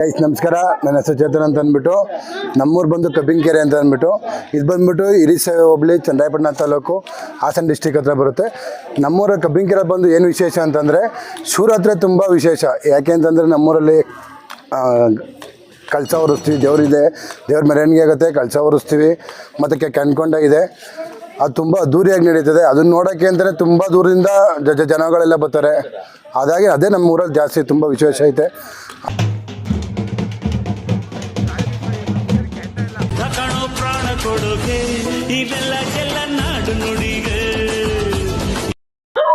ನಮಸ್ಕಾರ, ನನ್ನ ಹೆಸರು ಚೇತನ್ ಅಂತ ಅಂದ್ಬಿಟ್ಟು. ನಮ್ಮೂರು ಬಂದು ಕಬ್ಬಿನಕೆರೆ ಅಂತ ಅಂದ್ಬಿಟ್ಟು. ಇದು ಬಂದ್ಬಿಟ್ಟು ಹಿರಿಸೇವೆ ಹೋಬಳಿ, ಚನ್ನರಾಯಪಟ್ಟಣ ತಾಲೂಕು, ಹಾಸನ ಡಿಸ್ಟಿಕ್ ಹತ್ರ ಬರುತ್ತೆ. ನಮ್ಮೂರ ಕಬ್ಬಿನಕೆರೆ ಬಂದು ಏನು ವಿಶೇಷ ಅಂತಂದರೆ ಶಿವರಾತ್ರಿ ತುಂಬ ವಿಶೇಷ. ಯಾಕೆ ಅಂತಂದರೆ ನಮ್ಮೂರಲ್ಲಿ ಕಳಸ ಹೊರಿಸ್ತೀವಿ, ದೇವರಿದೆ, ದೇವ್ರ ಮೆರವಣಿಗೆ ಆಗುತ್ತೆ, ಕಳಸ ಹೊರಿಸ್ತೀವಿ. ಮತ್ತು ಕಣ್ಕೊಂಡ ಇದೆ, ಅದು ತುಂಬ ಅದ್ದೂರಿಯಾಗಿ ನಡೀತದೆ. ಅದನ್ನು ನೋಡೋಕ್ಕೆ ಅಂತಲೇ ತುಂಬ ದೂರದಿಂದ ಜನಗಳೆಲ್ಲ ಬರ್ತಾರೆ. ಹಾಗಾಗಿ ಅದೇ ನಮ್ಮ ಊರಲ್ಲಿ ಜಾಸ್ತಿ ತುಂಬ ವಿಶೇಷ ಐತೆ.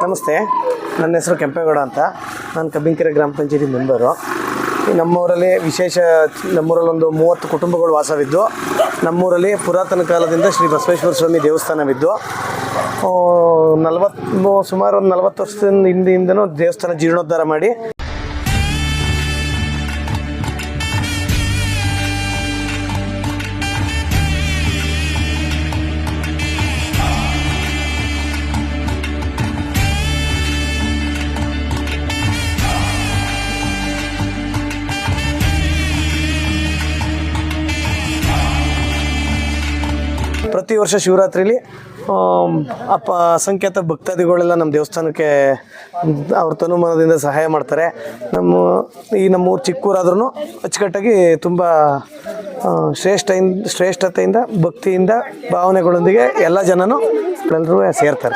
ನಮಸ್ತೆ, ನನ್ನ ಹೆಸರು ಕೆಂಪೇಗೌಡ ಅಂತ. ನಾನು ಕಬ್ಬಿನಕೆರೆ ಗ್ರಾಮ ಪಂಚಾಯತಿ ಮೆಂಬರು. ನಮ್ಮೂರಲ್ಲಿ ವಿಶೇಷ, ನಮ್ಮೂರಲ್ಲಿ ಒಂದು 30 ಕುಟುಂಬಗಳು ವಾಸವಿದ್ದು, ನಮ್ಮೂರಲ್ಲಿ ಪುರಾತನ ಕಾಲದಿಂದ ಶ್ರೀ ಬಸವೇಶ್ವರ ಸ್ವಾಮಿ ದೇವಸ್ಥಾನವಿದ್ದು, ಸುಮಾರು ಒಂದು 40 ವರ್ಷದ ಹಿಂದಿಂದನೂ ದೇವಸ್ಥಾನ ಜೀರ್ಣೋದ್ಧಾರ ಮಾಡಿ ಪ್ರತಿ ವರ್ಷ ಶಿವರಾತ್ರಿಲಿ ಅಸಂಖ್ಯಾತ ಭಕ್ತಾದಿಗಳೆಲ್ಲ ನಮ್ಮ ದೇವಸ್ಥಾನಕ್ಕೆ ಅವ್ರ ತನುಮನದಿಂದ ಸಹಾಯ ಮಾಡ್ತಾರೆ. ನಮ್ಮೂರು ಚಿಕ್ಕೂರಾದ್ರೂ ಅಚ್ಚುಕಟ್ಟಾಗಿ ತುಂಬ ಶ್ರೇಷ್ಠತೆಯಿಂದ, ಭಕ್ತಿಯಿಂದ, ಭಾವನೆಗಳೊಂದಿಗೆ ಎಲ್ಲ ಜನನೂ ಎಲ್ಲರೂ ಸೇರ್ತಾರೆ.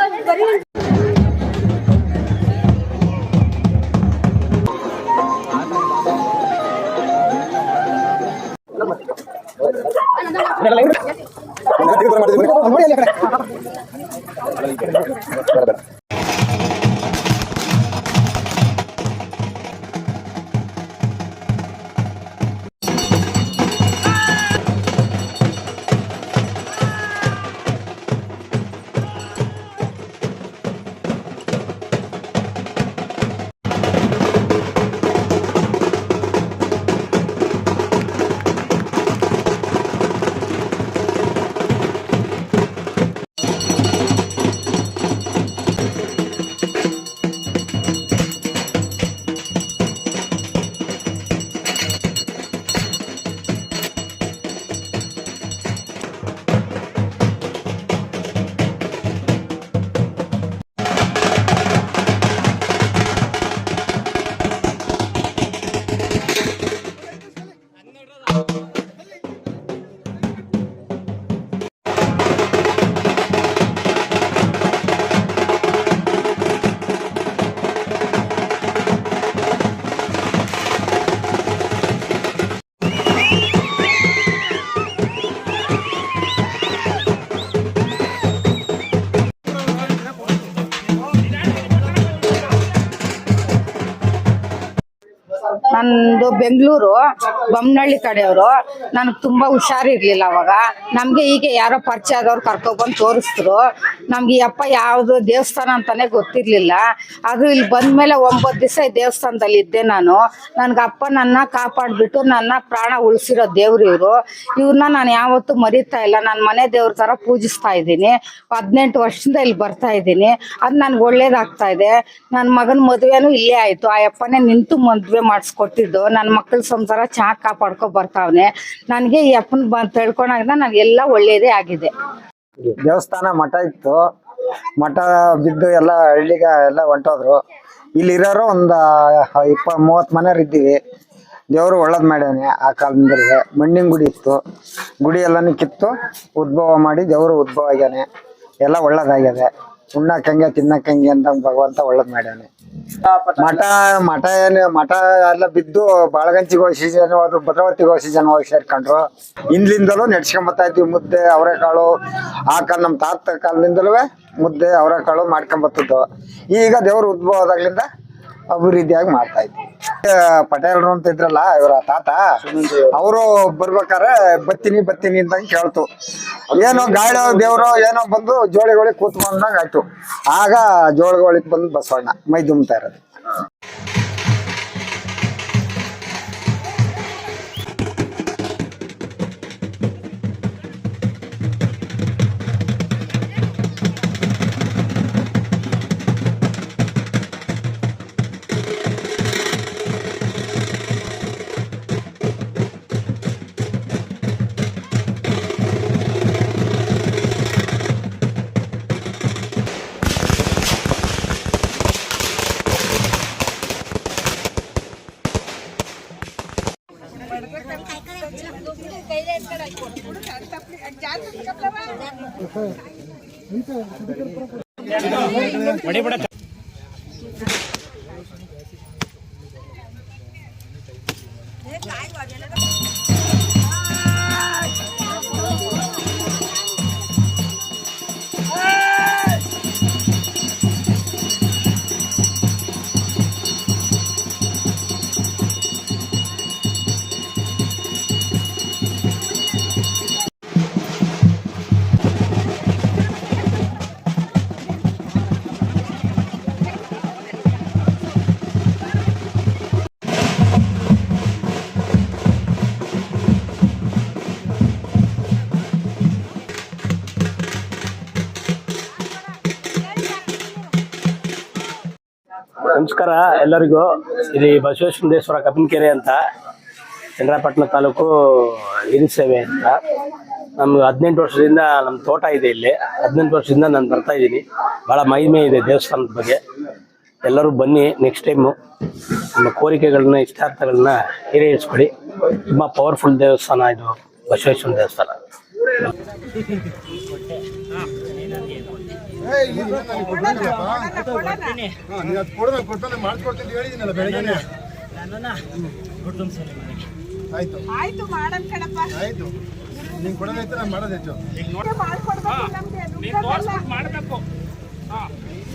ನಂದು ಬೆಂಗಳೂರು ಬೊಮ್ಮನಹಳ್ಳಿ ಕಡೆಯವರು. ನನಗೆ ತುಂಬ ಹುಷಾರಿರ್ಲಿಲ್ಲ ಅವಾಗ. ನಮಗೆ ಹೀಗೆ ಯಾರೋ ಪರಿಚಯ ಆದವ್ರು ಕರ್ಕೊಬಂದು ತೋರಿಸಿದ್ರು. ನಮ್ಗೆ ಈ ಅಪ್ಪ ಯಾವುದು ದೇವಸ್ಥಾನ ಅಂತಾನೆ ಗೊತ್ತಿರ್ಲಿಲ್ಲ. ಅದು ಇಲ್ಲಿ ಬಂದ್ಮೇಲೆ 9 ದಿವಸ ಈ ದೇವಸ್ಥಾನದಲ್ಲಿ ಇದ್ದೆ ನಾನು. ನನ್ಗೆ ಅಪ್ಪ ನನ್ನ ಕಾಪಾಡ್ಬಿಟ್ಟು ನನ್ನ ಪ್ರಾಣ ಉಳಿಸಿರೋ ದೇವ್ರು ಇವರು. ಇವ್ರನ್ನ ನಾನು ಯಾವತ್ತೂ ಮರಿತಾ ಇಲ್ಲ. ನಾನು ಮನೆ ದೇವ್ರ ಥರ ಪೂಜಿಸ್ತಾ ಇದ್ದೀನಿ. 18 ವರ್ಷದಿಂದ ಇಲ್ಲಿ ಬರ್ತಾ ಇದ್ದೀನಿ. ಅದು ನನ್ಗೆ ಒಳ್ಳೇದಾಗ್ತಾ ಇದೆ. ನನ್ನ ಮಗನ ಮದುವೆನೂ ಇಲ್ಲೇ ಆಯಿತು. ಆ ಅಪ್ಪನೇ ನಿಂತು ಮದುವೆ ಮಾಡಿಸ್ಕೊಟ್ಟಿದ್ದು. ನನ್ನ ಮಕ್ಕಳ ಸಂಸಾರ ಚೆನ್ನಾಗಿ ಕಾಪಾಡ್ಕೊ ಬರ್ತಾವನೆ. ನನಗೆ ಈ ಅಪ್ಪನ ತಿಳ್ಕೊಂಡಾಗ ನನಗೆಲ್ಲ ಒಳ್ಳೇದೇ ಆಗಿದೆ. ದೇವಸ್ಥಾನ ಮಠ ಇತ್ತು, ಮಠ ಬಿದ್ದು ಎಲ್ಲ ಹಳ್ಳಿಗೆ ಎಲ್ಲ ಹೊಂಟೋದ್ರು. ಇಲ್ಲಿರೋರು ಒಂದು 20-30 ಮನೆಯವ್ರು ಇದ್ದೀವಿ. ದೇವರು ಒಳ್ಳೇದು ಮಾಡ್ಯಾನೆ. ಆ ಕಾಲದಿಂದಲೇ ಮಣ್ಣಿನ ಗುಡಿ ಇತ್ತು. ಗುಡಿ ಎಲ್ಲನೂ ಕಿತ್ತು ಉದ್ಭವ ಮಾಡಿ ದೇವರು ಉದ್ಭವ ಆಗ್ಯಾನೆ. ಎಲ್ಲ ಒಳ್ಳೇದಾಗ್ಯದೆ. ಉಣ್ಣಕ್ಕಂಗೆ ತಿನ್ನಕ್ಕಂಗೆ ಅಂತ ಭಗವಂತ ಒಳ್ಳೇದು ಮಾಡ್ಯಾನೆ. ಮಠ ಎಲ್ಲ ಬಿದ್ದು ಬಾಳಗಂಚಿಗೆ ಹೋಗಿ ಸೀಸನ್ ಹೋದ್ರು, ಭದ್ರಾವತಿಗೆ ಹೋಗಿ ಸೀಸನ್ ಹೋಗಿ ಸೇರ್ಕೊಂಡ್ರು. ಹಿಂದ್ಲಿಂದಲೂ ನಡ್ಸ್ಕೊಂಬತ್ತಾ ಇದ್ವಿ. ಮುದ್ದೆ ಅವರೆಕಾಳು ಆ ಕಾಲ ನಮ್ಮ ತಾತ ಕಾಲದಿಂದಲೂ ಮುದ್ದೆ ಅವರೆಕಾಳು ಮಾಡ್ಕೊಂಬತ್ತಿದ್ದು. ಈಗ ದೇವ್ರ ಉದ್ಭವ ಆದಾಗ್ಲಿಂದ ಅಭಿವೃದ್ಧಿಯಾಗಿ ಮಾಡ್ತಾ ಇದ್ವಿ. ಪಟೇಲ್ರು ಅಂತ ಇದ್ರಲ್ಲ, ಇವರ ತಾತ, ಅವರು ಬರ್ಬೇಕಾರೆ ಬತ್ತೀನಿ ಅಂತ ಕೇಳ್ತು. ಏನೋ ಗಾಳಿ ದೇವ್ರು ಏನೋ ಬಂದು ಜೋಳಿಗಳಿಗೆ ಕೂತ್ಕೊಂಡಂಗ ಆಯ್ತು. ಆಗ ಜೋಳಿಗಳಿಗೆ ಬಂದು ಬಸವಣ್ಣ ಮೈ ದುಮ್ತಾ ಇರೋದು. ನಮಸ್ಕಾರ ಎಲ್ಲರಿಗೂ. ಇದು ಬಸವೇಶ್ವರ ಕಬ್ಬಿನಕೆರೆ ಅಂತ, ಚನ್ನರಾಯಪಟ್ಟಣ ತಾಲೂಕು ಹಿರಿಸೇವೆ ಅಂತ. ನಮ್ಗೆ 18 ವರ್ಷದಿಂದ ನಮ್ಮ ತೋಟ ಇದೆ ಇಲ್ಲಿ. 18 ವರ್ಷದಿಂದ ನಾನು ಬರ್ತಾ ಇದ್ದೀನಿ. ಭಾಳ ಮಹಿಮೆ ಇದೆ ದೇವಸ್ಥಾನದ ಬಗ್ಗೆ. ಎಲ್ಲರೂ ಬನ್ನಿ, ನೆಕ್ಸ್ಟ್ ಟೈಮು ನಮ್ಮ ಕೋರಿಕೆಗಳನ್ನ, ಇಷ್ಟಾರ್ಥಗಳನ್ನ ಈಡೇರಿಸ್ಕೊಳ್ಳಿ. ತುಂಬ ಪವರ್ಫುಲ್ ದೇವಸ್ಥಾನ ಇದು ಬಸವೇಶ್ವರ ದೇವಸ್ಥಾನ. ಆಯ್ತು ಮಾಡನ್ ಕಣಪ್ಪ. ಆಯ್ತು ನೀನ್ ಕೊಡೋದೈತೆ ನಾನು ಮಾಡೋದು ಹೆಚ್ಚು. ಮಾಡಬೇಕು.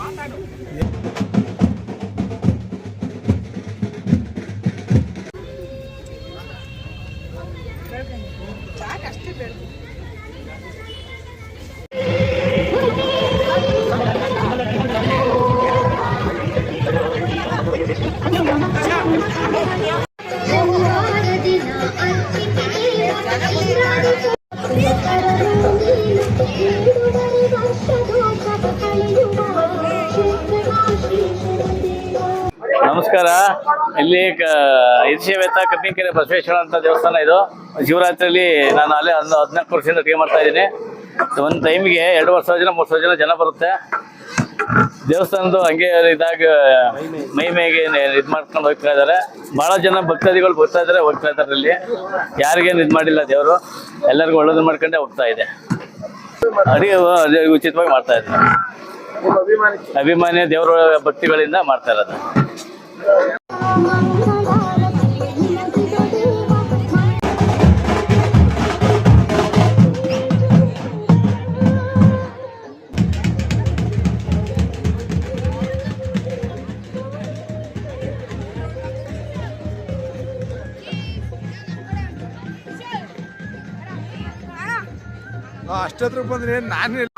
ಮಾತಾಡು. ಸಾಕಷ್ಟೇ ಬೆಳೆದು ನಮಸ್ಕಾರ. ಇಲ್ಲಿ ಹಿರಿಸೇವೆತ ಕಬ್ಬಿನಕೆರೆ ಬಸವೇಶ್ವರ ಅಂತ ದೇವಸ್ಥಾನ ಇದು. ಶಿವರಾತ್ರಿಯಲ್ಲಿ ನಾನು ಅಲ್ಲೇ 14 ವರ್ಷದಿಂದ ಅಡುಗೆ ಮಾಡ್ತಾ ಇದ್ದೀನಿ. ಒಂದು ಟೈಮಿಗೆ 2,000 ಜನ 3,000 ಜನ ಬರುತ್ತೆ. ದೇವಸ್ಥಾನದ್ದು ಹಂಗೆ ಇದಾಗ ಮೈಮೇಗೆ ಇದು ಮಾಡ್ಕೊಂಡು ಹೋಗ್ತಾ ಇದ್ದಾರೆ. ಭಾಳ ಜನ ಭಕ್ತಾದಿಗಳು ಬರ್ತಾ ಇದ್ದಾರೆ, ಹೋಗ್ತಾ ಇದ್ದಾರೆ. ಇಲ್ಲಿ ಯಾರಿಗೇನು ಇದು ಮಾಡಿಲ್ಲ ದೇವರು, ಎಲ್ಲರಿಗೂ ಒಳ್ಳೇದು ಮಾಡ್ಕೊಂಡೇ ಹೋಗ್ತಾ ಇದೆ. ಅಡುಗೆ ಉಚಿತವಾಗಿ ಮಾಡ್ತಾ ಇದ್ದಾರೆ. ಅಭಿಮಾನಿ ದೇವರ ಭಕ್ತಿಗಳಿಂದ ಮಾಡ್ತಾ ಇರೋದು. ಅಷ್ಟತ್ರ ಬಂದ್ರೆ ನಾನು ಇದು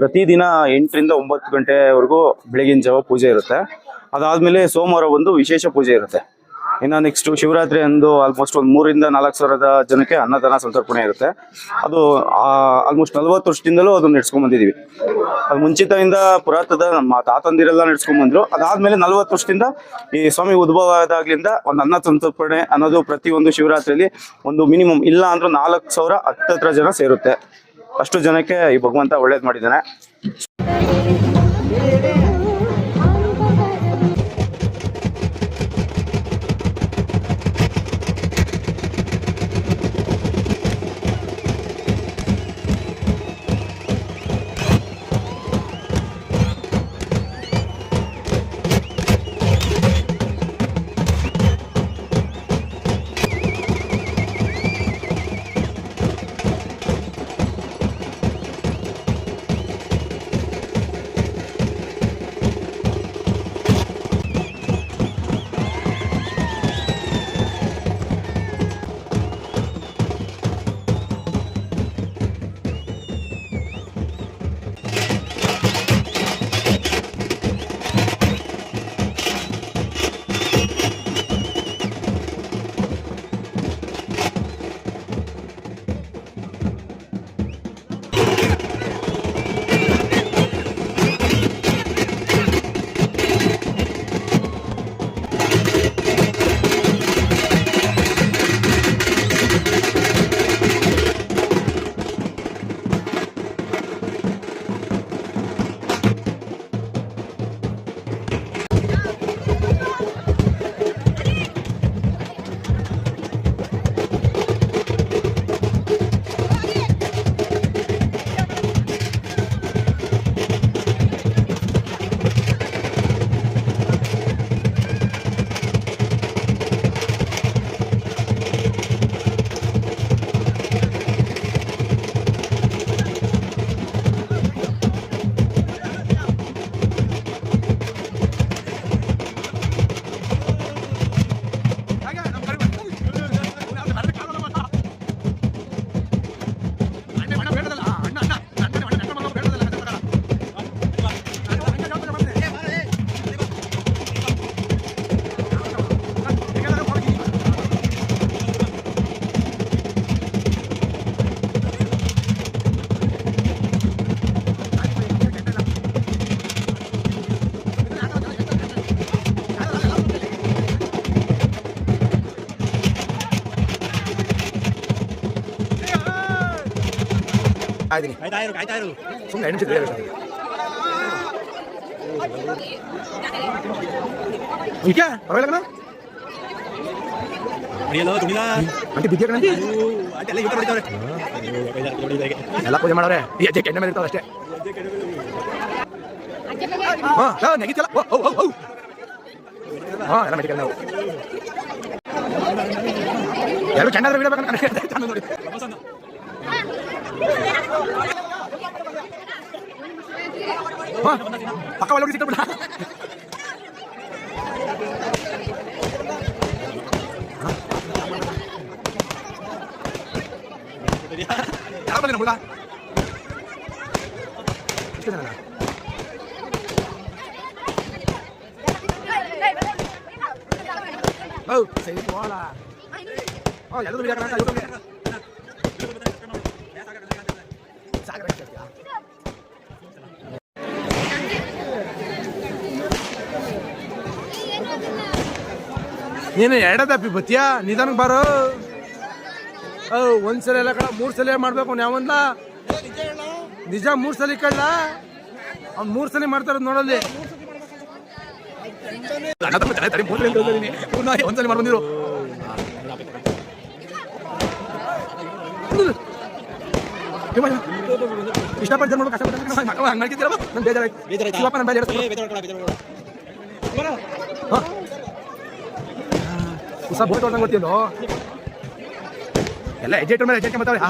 ಪ್ರತಿದಿನ 8 ರಿಂದ 9 ಗಂಟೆವರೆಗೂ ಬೆಳಗಿನ ಜಾವ ಪೂಜೆ ಇರುತ್ತೆ. ಅದಾದ್ಮೇಲೆ ಸೋಮವಾರ ಒಂದು ವಿಶೇಷ ಪೂಜೆ ಇರುತ್ತೆ. ಇನ್ನು ನೆಕ್ಸ್ಟ್ ಶಿವರಾತ್ರಿ ಅಂದು ಆಲ್ಮೋಸ್ಟ್ ಒಂದು 3 ರಿಂದ 4 ಸಾವಿರದ ಜನಕ್ಕೆ ಅನ್ನದಾನ ಸಂತರ್ಪಣೆ ಇರುತ್ತೆ. ಅದು ಆಲ್ಮೋಸ್ಟ್ 40 ವರ್ಷದಿಂದಲೂ ಅದನ್ನ ನಡೆಸ್ಕೊಂಡ್ ಬಂದಿದೀವಿ. ಅದು ಮುಂಚಿತದಿಂದ ಪುರಾತದ ನಮ್ಮ ತಾತಂದಿರೆಲ್ಲ ನಡೆಸ್ಕೊಂಡ್ ಬಂದ್ರು. ಅದಾದ್ಮೇಲೆ 40 ವರ್ಷದಿಂದ ಈ ಸ್ವಾಮಿ ಉದ್ಭವ ಆದಾಗ್ಲಿಂದ ಒಂದು ಅನ್ನ ಸಂತರ್ಪಣೆ ಅನ್ನೋದು ಪ್ರತಿಯೊಂದು ಶಿವರಾತ್ರಿಯಲ್ಲಿ ಒಂದು ಮಿನಿಮಮ್ ಇಲ್ಲ ಅಂದ್ರೂ 4,000 ಹತ್ತತ್ರ ಜನ ಸೇರುತ್ತೆ. ಅಷ್ಟು ಜನಕ್ಕೆ ಈ ಭಗವಂತ ಒಳ್ಳೇದು ಮಾಡಿದ್ದಾನೆ. ಆಯ್ತೀನಿ ಸುಮ್ಮನೆ ಹೆಣ್ಣು ಚಿತ್ರ ಈಗ ಪರವಾಗಿಲ್ಲ ಅಂಟಿ ಬಿದ್ದೆ ಕಣಂತಿ ಎಲ್ಲ ಪೂಜೆ ಮಾಡವ್ರೆ ಈ ಅಜ್ಜೆ ಕೆಣ್ಣೆ ಮೇಲೆ ಇರ್ತಾವ ಅಷ್ಟೇ ಹಾಂ ನೆಗಿತಲ್ಲ ಹಾಂ ಎಲ್ಲ ಮೆಡಿಕಲ್ ನಾವು ಎರಡು ಚೆನ್ನಾದ್ರೆ ಬಿಡಬೇಕಂತ ನೋಡಿ ಪಕ್ಕ ಒಳಗೆ ಸಿಕ್ಬಿಡ ಯಾವ ಬಂದಿನ ಹುಡುಗ ಎಷ್ಟು ಜನ ಸರಿ ಹೋಳ ಎಲ್ಲರೂ ನೀನು ಎರಡದಪ್ಪಿ ಬತ್ತೀಯಾ ನಿಧಾನಕ್ಕೆ ಬಾರೋ ಒಂದ್ಸಲ ಎಲ್ಲ ಕಡ 3 ಸಲ ಮಾಡ್ಬೇಕು ಯಾವಂದ ನಿಜ 3 ಸಲ ಕಳ್ಳ ಅವ್ನು 3 ಸಲ ಮಾಡ್ತಾರದ್ ನೋಡಲ್ಲಿ ಒಂದ್ಸಲ ಮಾಡ್ಬಂದಿರು ಇಷ್ಟಪಟ್ಟು ನೋಡು ಕಷ್ಟಪಟ್ಟು ಹಂಗೆ ಮಾಡ್ತಿದ್ದೀರವ ನನ್ ಬೇಜಾರಾಯ್ತು ಶಿವಪ್ಪ ನನ್ನ ಬೇಜಾರು ಹೊಸ ಬೋಟ್ ಹೊಡ್ದಂಗೆ ಗೊತ್ತಿಲ್ಲೋ ಎಲ್ಲ ಎಜೆಟ್ ಮೇಲೆ ಎಜೆಟ್ ಮಾತಾಡಿ